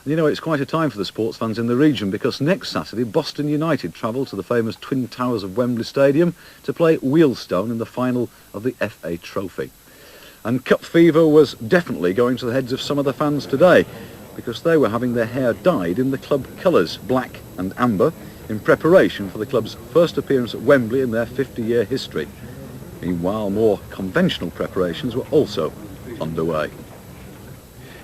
You know, it's quite a time for the sports fans in the region, because next Saturday Boston United travel to the famous Twin Towers of Wembley Stadium to play Wealdstone in the final of the FA Trophy. And cup fever was definitely going to the heads of some of the fans today, because they were having their hair dyed in the club colours, black and amber, in preparation for the club's first appearance at Wembley in their 50-year history. Meanwhile, more conventional preparations were also underway.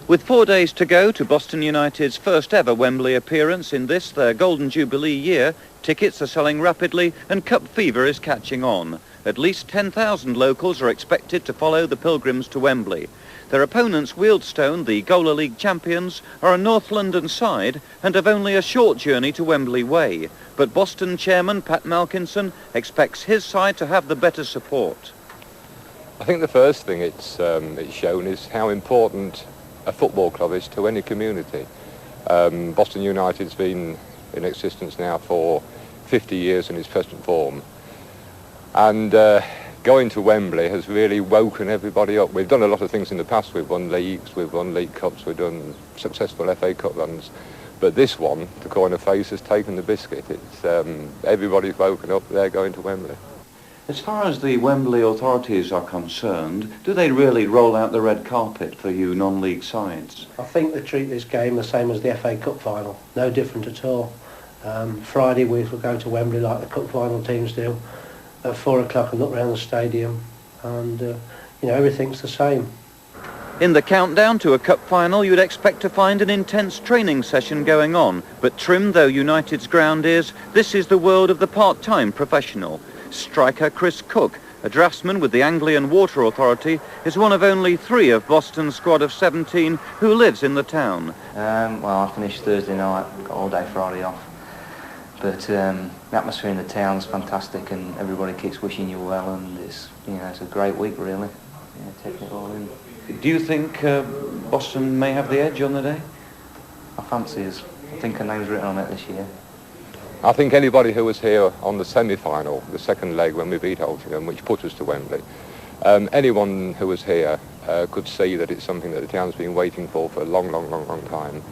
With 4 days to go to Boston United's first ever Wembley appearance in this, their Golden Jubilee year, tickets are selling rapidly and cup fever is catching on. At least 10,000 locals are expected to follow the pilgrims to Wembley. Their opponents, Wealdstone, the Gola League champions, are a North London side and have only a short journey to Wembley Way. But Boston chairman Pat Malkinson expects his side to have the better support. I think the first thing it's shown is how important a football club is to any community. Boston United's been in existence now for 50 years in its present form, and going to Wembley has really woken everybody up. We've done a lot of things in the past. We've won leagues, we've won League Cups, we've done successful FA Cup runs, but this one, the Corner Face, has taken the biscuit. It's everybody's woken up, they're going to Wembley. As far as the Wembley authorities are concerned, do they really roll out the red carpet for you non-league sides? I think they treat this game the same as the FA Cup final, no different at all. Friday we will go to Wembley like the Cup final teams do at 4 o'clock and look around the stadium, and you know, everything's the same. In the countdown to a cup final, you'd expect to find an intense training session going on, but trim though United's ground is, this is the world of the part-time professional. Striker Chris Cook, a draftsman with the Anglian Water Authority, is one of only 3 of Boston's squad of 17 who lives in the town. Well, I finished Thursday night, got all day Friday off. But the atmosphere in the town is fantastic, and everybody keeps wishing you well, and it's, you know, it's a great week really. Yeah, taking it all in. Do you think Boston may have the edge on the day? I fancy us. I think our name's written on it this year. I think anybody who was here on the semi-final, the second leg when we beat Altrincham, which put us to Wembley, anyone who was here could see that it's something that the town's been waiting for a long time.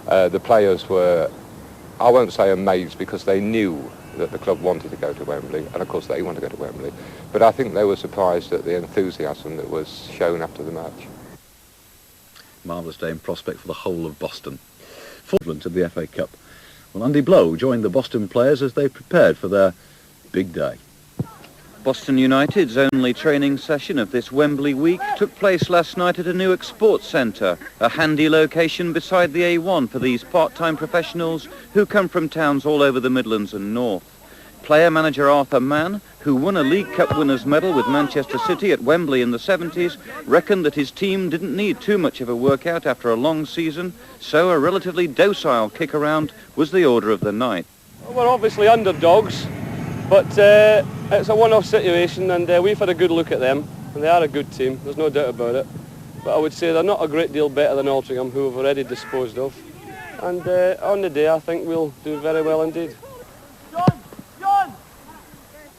The players were, I won't say amazed, because they knew that the club wanted to go to Wembley, and of course they want to go to Wembley, but I think they were surprised at the enthusiasm that was shown after the match. Marvellous day in prospect for the whole of Boston. Forward of the FA Cup. Well, Andy Blow joined the Boston players as they prepared for their big day. Boston United's only training session of this Wembley week took place last night at a Newark Sports Centre, a handy location beside the A1 for these part-time professionals who come from towns all over the Midlands and North. Player-manager Arthur Mann, who won a League Cup winners' medal with Manchester City at Wembley in the 70s, reckoned that his team didn't need too much of a workout after a long season, so a relatively docile kick-around was the order of the night. We're obviously underdogs, but it's a one-off situation, and we've had a good look at them, and they are a good team, there's no doubt about it. But I would say they're not a great deal better than Altrincham, who we've already disposed of. And on the day, I think we'll do very well indeed.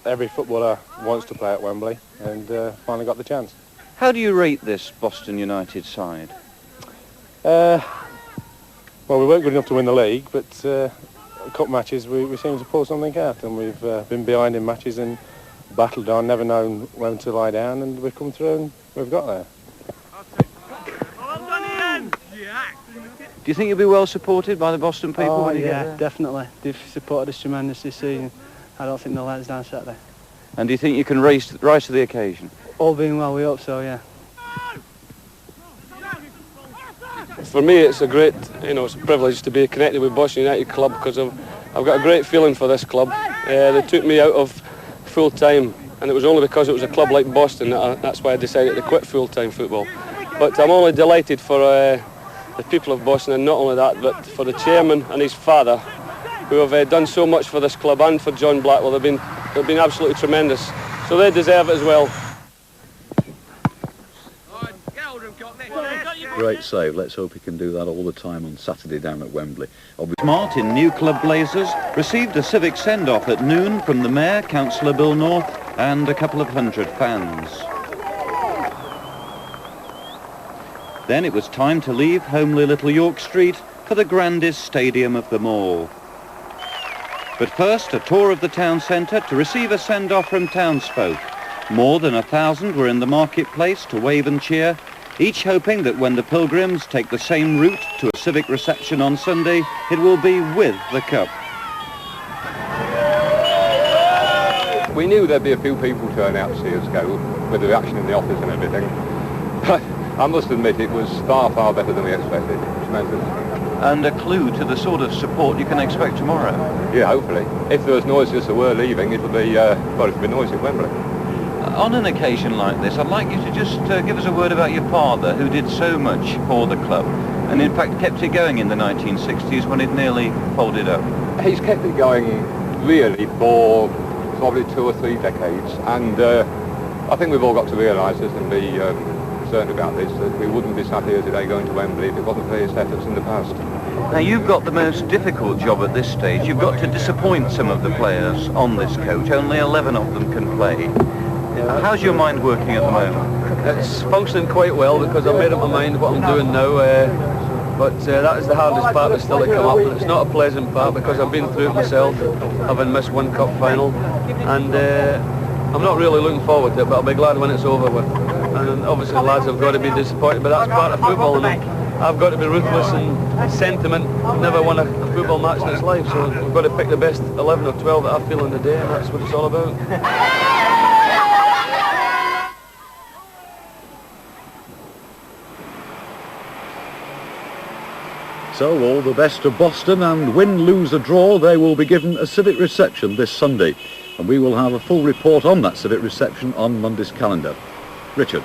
Every footballer wants to play at Wembley, and finally got the chance. How do you rate this Boston United side? Well, we weren't good enough to win the league, but cup matches we seem to pull something out, and we've been behind in matches and battled on, never known when to lie down, and we've come through and we've got there. Do you think you'll be well supported by the Boston people when you get there? Definitely. They've supported us tremendously this season. I don't think they'll let us down Saturday. And do you think you can rise to the occasion? All being well, we hope so, yeah. For me, it's a great, it's a privilege to be connected with Boston United Club, because I've got a great feeling for this club. They took me out of full-time, and it was only because it was a club like Boston that's why I decided to quit full-time football. But I'm only delighted for the people of Boston, and not only that, but for the chairman and his father, who have done so much for this club, and for John Blackwell. They've been absolutely tremendous, so they deserve it as well. Great save. Let's hope he can do that all the time on Saturday down at Wembley. Smart in new club blazers received a civic send-off at noon from the Mayor, Councillor Bill North, and a couple of hundred fans. Then it was time to leave homely little York Street for for the grandest stadium of them all. But first, a tour of the town centre to receive a send-off from townsfolk. More than 1,000 were in the marketplace to wave and cheer, each hoping that when the pilgrims take the same route to a civic reception on Sunday, it will be with the cup. We knew there'd be a few people turn out to see us go, with the reaction in the office and everything. I must admit it was far, far better than we expected. Tremendous. And a clue to the sort of support you can expect tomorrow. Yeah, hopefully. If there was noise as there were leaving, it'll be, well, it'll be noisy at Wembley. On an occasion like this, I'd like you to just give us a word about your father, who did so much for the club, and in fact kept it going in the 1960s when it nearly folded up. He's kept it going really for probably 2 or 3 decades, and I think we've all got to realise this and be concerned about this, that we wouldn't be sat here today going to Wembley if it wasn't for his efforts in the past. Now you've got the most difficult job at this stage. You've got to disappoint some of the players on this coach. Only 11 of them can play. How's your mind working at the moment? It's functioning quite well because I've made up my mind what I'm doing now, but that is the hardest part that's still to come up. It's not a pleasant part because I've been through it myself, having missed one cup final, and I'm not really looking forward to it, but I'll be glad when it's over with. And obviously the lads have got to be disappointed, but that's part of football, and I've got to be ruthless, and sentiment never won a football match in its life, so we've got to pick the best 11 or 12 that I feel in the day, and that's what it's all about. So all the best to Boston, and win, lose or draw, they will be given a civic reception this Sunday, and we will have a full report on that civic reception on Monday's calendar. Richard.